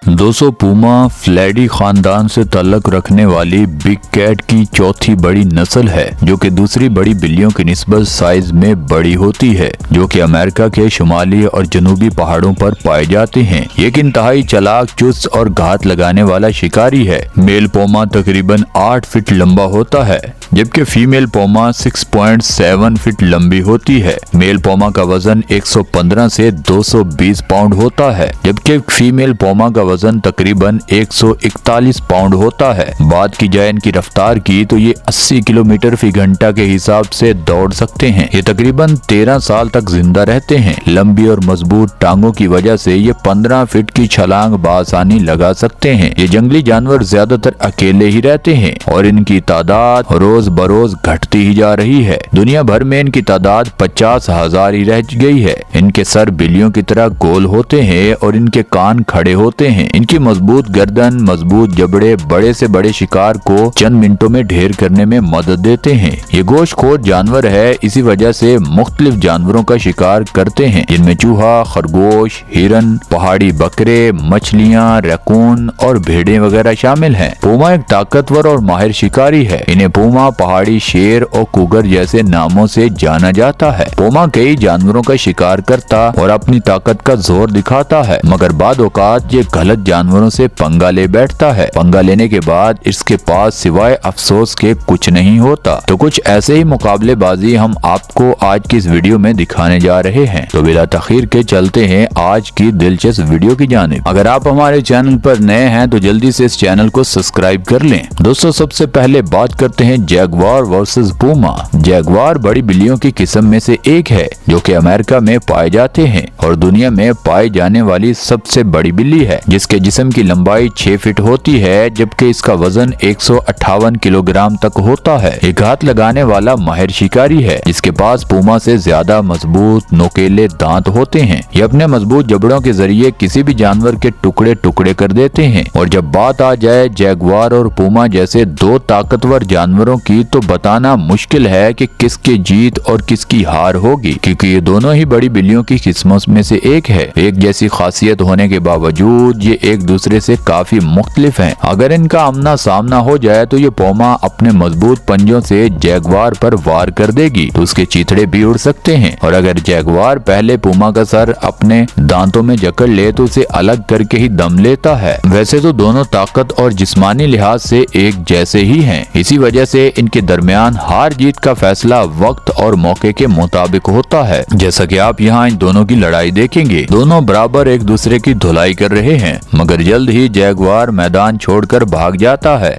दोस्तों पूमा फ्लैडी खानदान से ताल्लुक रखने वाली बिग कैट की चौथी बड़ी नस्ल है, जो कि दूसरी बड़ी बिल्लियों की निस्बत साइज में बड़ी होती है, जो कि अमेरिका के शुमाली और जनूबी पहाड़ों पर पाए जाते हैं। एक इंतहाई चालाक, चुस्त और घात लगाने वाला शिकारी है। मेल पूमा तकरीबन 8 फीट लंबा होता है, जबकि फीमेल पूमा 6.7 फीट लंबी होती है। मेल पूमा का वजन 115 से 220 पाउंड होता है, जबकि फीमेल पूमा का वजन तकरीबन 141 पाउंड होता है। बात की जाए इनकी रफ्तार की तो ये 80 किलोमीटर फी घंटा के हिसाब से दौड़ सकते हैं। ये तकरीबन 13 साल तक जिंदा रहते हैं। लंबी और मजबूत टांगों की वजह से ये 15 फीट की छलांग बासानी लगा सकते हैं। ये जंगली जानवर ज्यादातर अकेले ही रहते हैं और इनकी तादाद रोज बरोज घटती ही जा रही है। दुनिया भर में इनकी तादाद 50,000 ही रह गई है। इनके सर बिल्लियों की तरह गोल होते हैं और इनके कान खड़े होते हैं। इनकी मजबूत गर्दन, मजबूत जबड़े बड़े से बड़े शिकार को चंद मिनटों में ढेर करने में मदद देते हैं। ये गोश्तखोर जानवर है, इसी वजह से मुख्तलिफ जानवरों का शिकार करते हैं, जिनमें चूहा, खरगोश, हिरन, पहाड़ी बकरे, मछलियाँ, रैकून और भेड़ें वगैरह शामिल हैं। पूमा एक ताकतवर और माहिर शिकारी है। इन्हें पूमा, पहाड़ी शेर और कुगर जैसे नामों से जाना जाता है। पूमा कई जानवरों का शिकार करता और अपनी ताकत का जोर दिखाता है, मगर बाद औकात ये गलत जानवरों से पंगा ले बैठता है। पंगा लेने के बाद इसके पास सिवाय अफसोस के कुछ नहीं होता। तो कुछ ऐसे ही मुकाबलेबाजी हम आपको आज की इस वीडियो में दिखाने जा रहे हैं। तो बिला तखीर के चलते हैं आज की दिलचस्प वीडियो की जानिब। अगर आप हमारे चैनल पर नए हैं तो जल्दी से इस चैनल को सब्सक्राइब कर लें। दोस्तों सबसे पहले बात करते हैं जैगुआर वर्सेस पूमा। जैगुआर बड़ी बिल्लियों की किस्म में से एक है, जो कि अमेरिका में पाए जाते हैं और दुनिया में पाई जाने वाली सबसे बड़ी बिल्ली है, जिसके जिस्म की लंबाई 6 फीट होती है, जबकि इसका वजन 158 किलोग्राम तक होता है। एक घात लगाने वाला माहिर शिकारी है, जिसके पास पूमा से ज्यादा मजबूत नोकेले दांत होते हैं। ये अपने मजबूत जबड़ों के जरिए किसी भी जानवर के टुकड़े टुकड़े कर देते हैं। और जब बात आ जाए जैगुआर और पूमा जैसे दो ताकतवर जानवरों की, तो बताना मुश्किल है कि किसकी जीत और किसकी हार होगी, क्योंकि ये दोनों ही बड़ी बिल्लियों की किस्मों में से एक है। एक जैसी खासियत होने के बावजूद ये एक दूसरे से काफी मुख्तलिफ हैं। अगर इनका आमना सामना हो जाए तो ये पूमा अपने मजबूत पंजों से जैगुआर पर वार कर देगी तो उसके चीथड़े भी उड़ सकते हैं, और अगर जैगुआर पहले पूमा का सर अपने दांतों में जकड़ ले तो उसे अलग करके ही दम लेता है। वैसे तो दोनों ताकत और जिस्मानी लिहाज से एक जैसे ही हैं, इसी वजह से इनके दरमियान हार जीत का फैसला वक्त और मौके के मुताबिक होता है। जैसा कि आप यहाँ इन दोनों की लड़ाई देखेंगे, दोनों बराबर एक दूसरे की धुलाई कर रहे हैं, मगर जल्द ही जैगुआर मैदान छोड़कर भाग जाता है।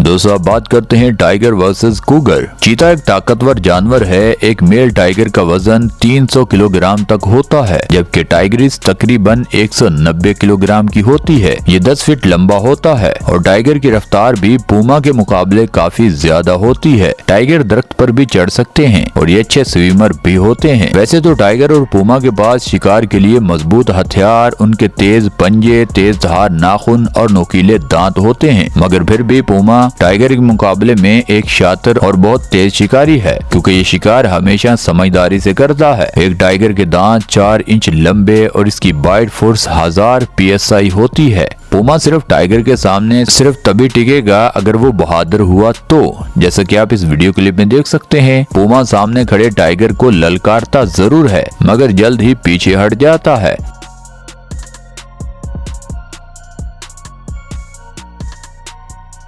दोस्तों अब बात करते हैं टाइगर वर्सेस कुगर। चीता एक ताकतवर जानवर है। एक मेल टाइगर का वजन 300 किलोग्राम तक होता है, जबकि टाइगरिस तकरीबन 190 किलोग्राम की होती है। ये 10 फीट लंबा होता है और टाइगर की रफ्तार भी पूमा के मुकाबले काफी ज्यादा होती है। टाइगर दरख्त पर भी चढ़ सकते हैं और ये अच्छे स्विमर भी होते हैं। वैसे तो टाइगर और पूमा के पास शिकार के लिए मजबूत हथियार, उनके तेज पंजे, तेज धार नाखून और नोकीले दांत होते हैं, मगर फिर भी पूमा टाइगर के मुकाबले में एक शातिर और बहुत तेज शिकारी है, क्योंकि ये शिकार हमेशा समझदारी से करता है। एक टाइगर के दांत 4 इंच लंबे और इसकी बाइट फोर्स 1000 PSI होती है। पूमा सिर्फ टाइगर के सामने सिर्फ तभी टिकेगा अगर वो बहादुर हुआ तो, जैसा कि आप इस वीडियो क्लिप में देख सकते हैं। पूमा सामने खड़े टाइगर को ललकारता जरूर है, मगर जल्द ही पीछे हट जाता है।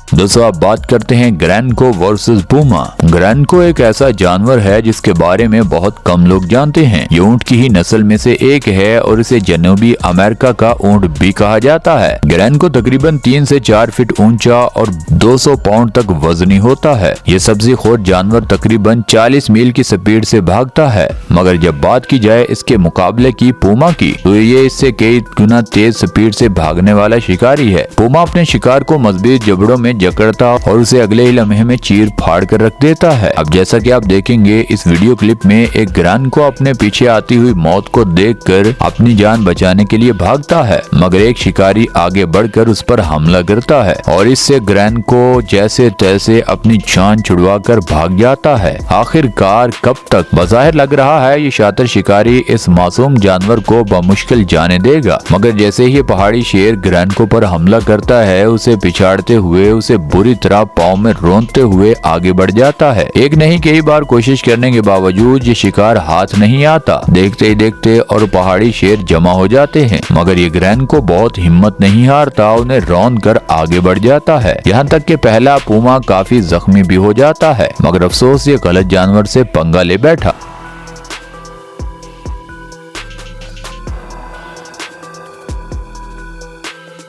दोस्तों आप बात करते हैं ग्रैनको वर्सेस पूमा। ग्रैनको एक ऐसा जानवर है जिसके बारे में बहुत कम लोग जानते हैं। ये ऊंट की ही नस्ल में से एक है और इसे जनूबी अमेरिका का ऊंट भी कहा जाता है। ग्रैनको तकरीबन 3 से 4 फीट ऊंचा और 200 पाउंड तक वजनी होता है। ये सब्जी खोर जानवर तकरीबन 40 मील की स्पीड से भागता है, मगर जब बात की जाए इसके मुकाबले की पूमा की, तो ये इससे कई गुना तेज स्पीड से भागने वाला शिकारी है। पूमा अपने शिकार को मजबूत जबड़ों में जकड़ता और उसे अगले ही लम्हे में चीर फाड़ कर रख देता है। अब जैसा कि आप देखेंगे इस वीडियो क्लिप में, एक ग्रैन को अपने पीछे आती हुई मौत को देखकर अपनी जान बचाने के लिए भागता है, मगर एक शिकारी आगे बढ़कर उस पर हमला करता है और इससे ग्रैन को जैसे तैसे अपनी जान छुड़वा कर भाग जाता है। आखिरकार कब तक? बज़ाहिर लग रहा है ये शातिर शिकारी इस मासूम जानवर को बमुश्किल जाने देगा, मगर जैसे ही पहाड़ी शेर ग्रैन को पर हमला करता है, उसे पिछाड़ते हुए उसे बुरी तरह पाँव में रोंदते हुए आगे बढ़ जाता है। एक नहीं कई बार कोशिश करने के बावजूद ये शिकार हाथ नहीं आता। देखते ही देखते और पहाड़ी शेर जमा हो जाते हैं, मगर ये ग्रैन को बहुत हिम्मत नहीं हारता, उन्हें रौंद कर आगे बढ़ जाता है। यहाँ तक कि पहला पूमा काफी जख्मी भी हो जाता है, मगर अफसोस ये गलत जानवर से पंगा ले बैठा।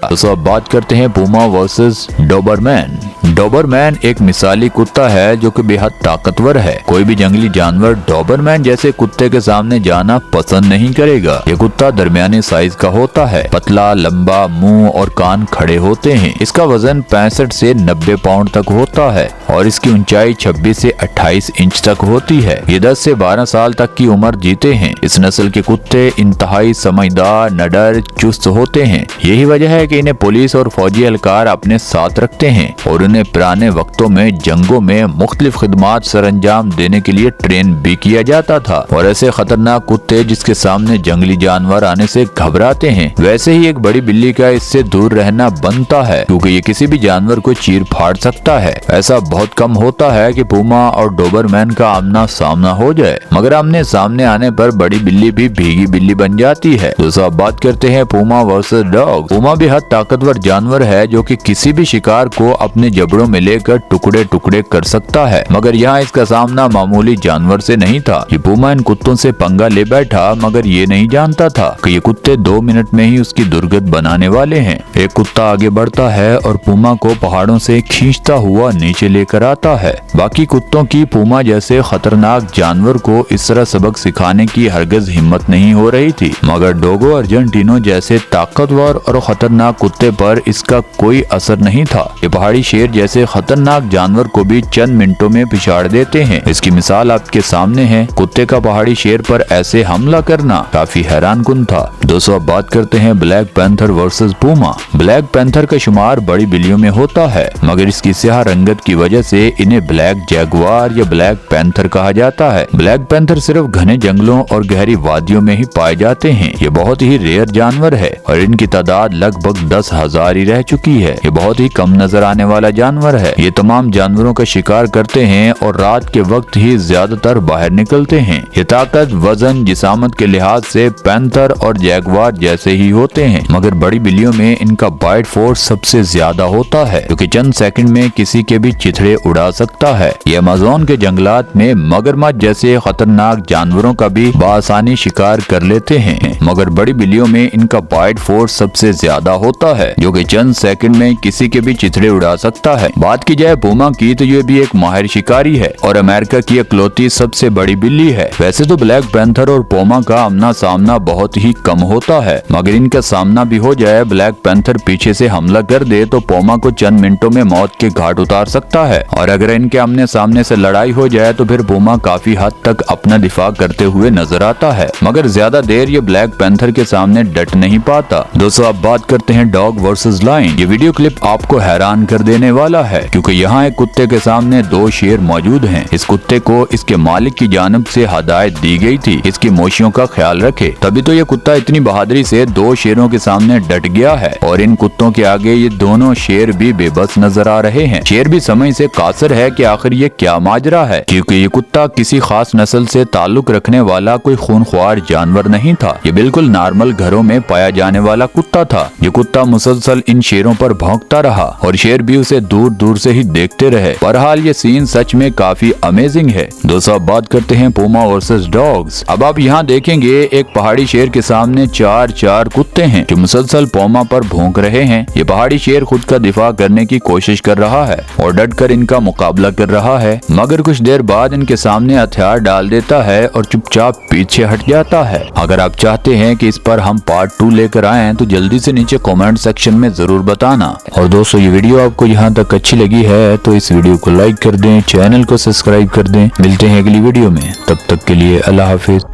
तो अब बात करते हैं पूमा वर्सेस डोबरमैन। डोबरमैन एक मिसाली कुत्ता है जो कि बेहद ताकतवर है। कोई भी जंगली जानवर डोबरमैन जैसे कुत्ते के सामने जाना पसंद नहीं करेगा। ये कुत्ता दरमियाने साइज का होता है, पतला, लंबा, मुंह और कान खड़े होते हैं। इसका वजन 65 से 90 पाउंड तक होता है और इसकी ऊंचाई 26 से 28 इंच तक होती है। ये 10 से 12 साल तक की उम्र जीते हैं। इस नस्ल के कुत्ते इंतहाई समझदार, निडर, चुस्त होते हैं। यही वजह है कि इन्हें पुलिस और फौजी एहलकार अपने साथ रखते हैं और उन्हें पुराने वक्तों में जंगों में मुख्तलिफ खिदमात सरंजाम देने के लिए ट्रेन भी किया जाता था। और ऐसे खतरनाक कुत्ते जिसके सामने जंगली जानवर आने से घबराते हैं, वैसे ही एक बड़ी बिल्ली का इससे दूर रहना बनता है, क्योंकि ये किसी भी जानवर को चीर फाड़ सकता है। ऐसा बहुत कम होता है कि पूमा और डोबरमैन का आमना सामना हो जाए, मगर आमने सामने आने पर बड़ी बिल्ली भी भीगी बिल्ली बन जाती है। दोस्तों अब बात करते हैं पूमा वर्सेस डॉग। पूमा बेहद ताकतवर जानवर है जो कि किसी भी शिकार को अपने जबड़ों में लेकर टुकड़े टुकड़े कर सकता है, मगर यहाँ इसका सामना मामूली जानवर से नहीं था। ये पूमा इन कुत्तों से पंगा ले बैठा, मगर ये नहीं जानता था कि ये कुत्ते 2 मिनट में ही उसकी दुर्गत बनाने वाले हैं। एक कुत्ता आगे बढ़ता है और पूमा को पहाड़ों से खींचता हुआ नीचे लेकर आता है। बाकी कुत्तों की पूमा जैसे खतरनाक जानवर को इस तरह सबक सिखाने की हरगिज हिम्मत नहीं हो रही थी, मगर डोगो अर्जेंटिनो जैसे ताकतवर और खतरनाक कुत्ते पर इसका कोई असर नहीं था। ये पहाड़ी शेर जैसे खतरनाक जानवर को भी चंद मिनटों में पिछाड़ देते हैं। इसकी मिसाल आपके सामने है। कुत्ते का पहाड़ी शेर पर ऐसे हमला करना काफी हैरानकुन था। दोस्तों अब बात करते हैं black panther versus Puma. Black panther का शुमार बड़ी बिल्लियों में होता है, मगर इसकी स्याह रंगत की वजह से इन्हें ब्लैक जैगुआर या ब्लैक पैंथर कहा जाता है। ब्लैक पैंथर सिर्फ घने जंगलों और गहरी वादियों में ही पाए जाते हैं। ये बहुत ही रेयर जानवर है और इनकी तादाद लगभग 10,000 ही रह चुकी है। ये बहुत ही कम नजर आने वाला जानवर है। ये तमाम जानवरों का शिकार करते हैं और रात के वक्त ही ज्यादातर बाहर निकलते हैं। ये ताकत, वजन, जिसामत के लिहाज से पैंथर और जैगुआर जैसे ही होते हैं, मगर बड़ी बिल्लियों में इनका बाइट फोर्स सबसे ज्यादा होता है, क्योंकि चंद सेकंड में किसी के भी चिथड़े उड़ा सकता है। ये अमेज़न के जंगलात में मगरमच्छ जैसे खतरनाक जानवरों का भी बआसानी शिकार कर लेते हैं, मगर बड़ी बिल्लियों में इनका बाइट फोर्स सबसे ज्यादा होता है, जो कि चंद सेकंड में किसी के भी चिथड़े उड़ा सकता है। बात की जाए पूमा की तो ये भी एक माहिर शिकारी है और अमेरिका की इकलौती सबसे बड़ी बिल्ली है। वैसे तो ब्लैक पैंथर और पूमा का आमना सामना बहुत ही कम होता है, मगर इनका सामना भी हो जाए, ब्लैक पैंथर पीछे से हमला कर दे तो पूमा को चंद मिनटों में मौत के घाट उतार सकता है। और अगर इनके आमने सामने से लड़ाई हो जाए तो फिर पूमा काफी हद तक अपना दिफा करते हुए नजर आता है, मगर ज्यादा देर ये ब्लैक पैंथर के सामने डट नहीं पाता। दोस्तों अब बात करते हैं डॉग वर्सेस लायन। ये वीडियो क्लिप आपको हैरान कर देने वाला है, क्योंकि यहाँ एक कुत्ते के सामने 2 शेर मौजूद हैं। इस कुत्ते को इसके मालिक की जानिब से हदायत दी गई थी इसकी मोशियों का ख्याल रखे, तभी तो ये कुत्ता इतनी बहादुरी से 2 शेरों के सामने डट गया है। और इन कुत्तों के आगे ये दोनों शेर भी बेबस नजर आ रहे हैं। शेर भी समय से कासर है कि आखिर ये क्या माजरा है, क्योंकि ये कुत्ता किसी खास नस्ल से ताल्लुक रखने वाला कोई खूनख्वार जानवर नहीं था। ये बिल्कुल नॉर्मल घरों में पाया जाने वाला कुत्ता था। ये कुत्ता मुसलसल इन शेरों पर भौंकता रहा और शेर भी उसे दूर दूर से ही देखते रहे। बहरहाल ये सीन सच में काफी अमेजिंग है। दोस्तों अब बात करते हैं पूमा वर्सेस डॉग्स। अब आप यहाँ देखेंगे एक पहाड़ी शेर के सामने 4 कुत्ते हैं जो मुसलसल पूमा पर भौंक रहे हैं। ये पहाड़ी शेर खुद का दिफा करने की कोशिश कर रहा है और डटकर इनका मुकाबला कर रहा है, मगर कुछ देर बाद इनके सामने हथियार डाल देता है और चुपचाप पीछे हट जाता है। अगर आप चाहते हैं कि इस पर हम पार्ट 2 लेकर आएं तो जल्दी से नीचे कमेंट सेक्शन में जरूर बताना। और दोस्तों ये वीडियो आपको यहाँ तक अच्छी लगी है तो इस वीडियो को लाइक कर दें, चैनल को सब्सक्राइब कर दें। मिलते हैं अगली वीडियो में, तब तक के लिए अल्लाह हाफिज।